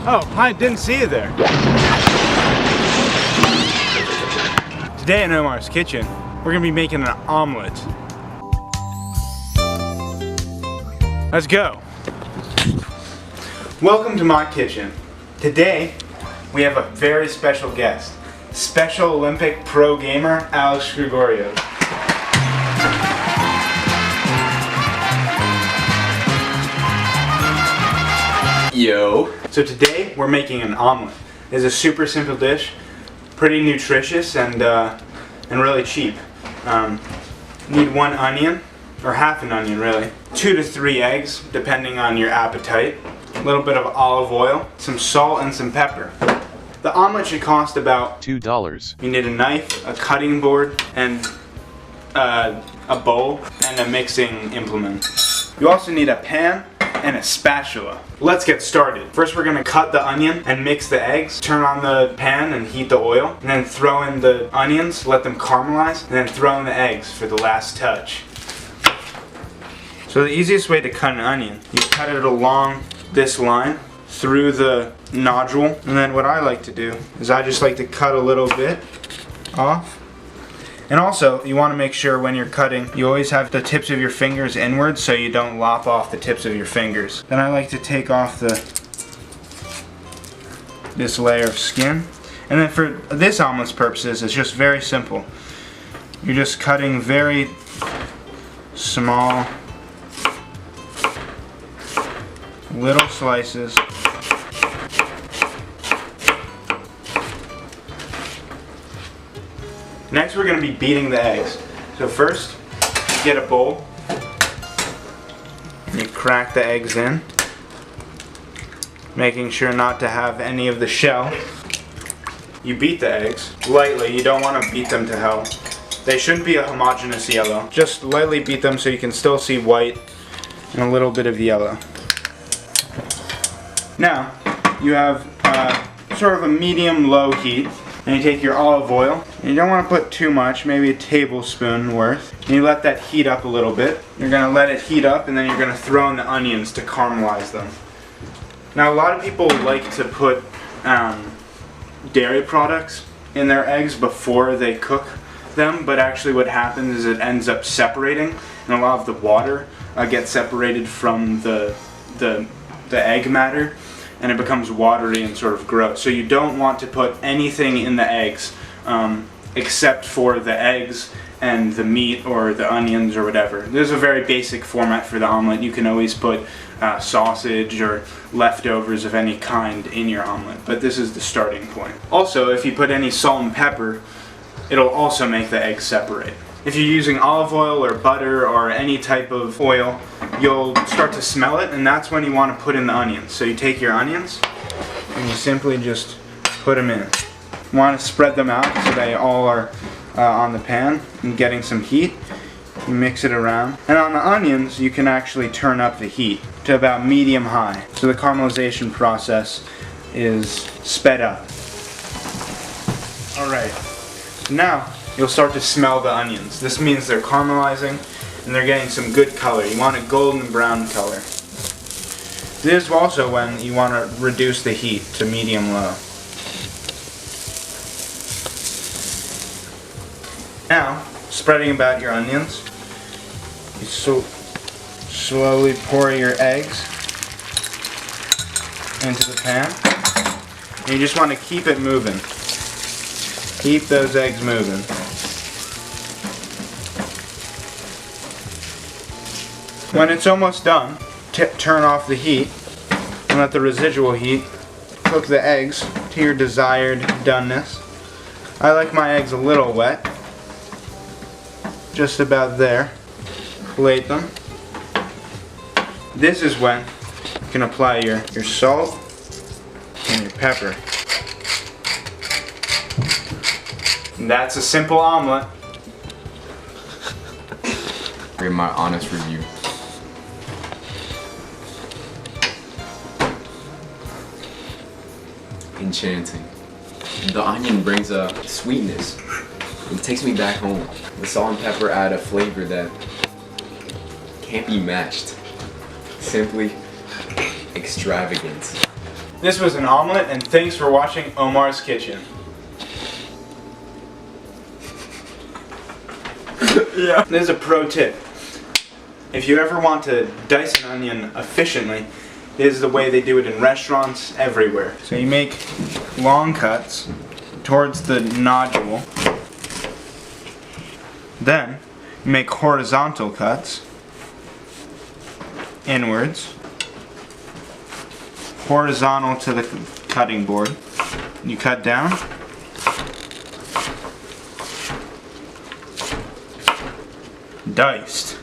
Oh, I didn't see you there. Today in Omar's kitchen, we're gonna be making an omelet. Let's go. Welcome to my kitchen. Today, we have a very special guest. Special Olympic pro gamer, Alex Gregorio. Yo. So today we're making an omelet. It's a super simple dish, pretty nutritious and really cheap. Need 1 onion, or half an onion really. 2 to 3 eggs, depending on your appetite. A little bit of olive oil, some salt and some pepper. The omelet should cost about $2. You need a knife, a cutting board, and a bowl, and a mixing implement. You also need a pan and a spatula. Let's get started. First we're gonna cut the onion and mix the eggs. Turn on the pan and heat the oil, and then throw in the onions, let them caramelize, and then throw in the eggs for the last touch. So the easiest way to cut an onion, you cut it along this line, through the nodule, and then what I like to do is I just like to cut a little bit off. And also, you want to make sure when you're cutting, you always have the tips of your fingers inwards so you don't lop off the tips of your fingers. Then I like to take off this layer of skin. And then for this omelet's purposes, it's just very simple. You're just cutting very small little slices. Next we're going to be beating the eggs. So first, you get a bowl, and you crack the eggs in, making sure not to have any of the shell. You beat the eggs lightly, you don't want to beat them to hell. They shouldn't be a homogeneous yellow. Just lightly beat them so you can still see white and a little bit of yellow. Now, you have sort of a medium-low heat. And you take your olive oil, and you don't want to put too much, maybe a tablespoon worth. And you let that heat up a little bit. You're going to let it heat up, and then you're going to throw in the onions to caramelize them. Now a lot of people like to put dairy products in their eggs before they cook them, but actually what happens is it ends up separating, and a lot of the water gets separated from the egg matter, and it becomes watery and sort of gross. So you don't want to put anything in the eggs except for the eggs and the meat or the onions or whatever. There's a very basic format for the omelet. You can always put sausage or leftovers of any kind in your omelet, but this is the starting point. Also, if you put any salt and pepper, it'll also make the eggs separate. If you're using olive oil or butter or any type of oil, you'll start to smell it, and that's when you want to put in the onions. So you take your onions and you simply just put them in. You want to spread them out so they all are on the pan and getting some heat. You mix it around. And on the onions, you can actually turn up the heat to about medium-high. So the caramelization process is sped up. Alright, so now you'll start to smell the onions. This means they're caramelizing and they're getting some good color. You want a golden brown color. This is also when you want to reduce the heat to medium-low. Now, spreading about your onions, you slowly pour your eggs into the pan. And you just want to keep it moving. Keep those eggs moving. When it's almost done, turn off the heat and let the residual heat cook the eggs to your desired doneness. I like my eggs a little wet. Just about there. Plate them. This is when you can apply your salt and your pepper. And that's a simple omelet. Give my honest review. Enchanting. The onion brings a sweetness. It takes me back home. The salt and pepper add a flavor that can't be matched. Simply extravagant. This was an omelet, and thanks for watching Omar's Kitchen. Yeah. This is a pro tip. If you ever want to dice an onion efficiently, this is the way they do it in restaurants everywhere. So you make long cuts towards the nodule. Then you make horizontal cuts inwards, horizontal to the cutting board. You cut down. Diced.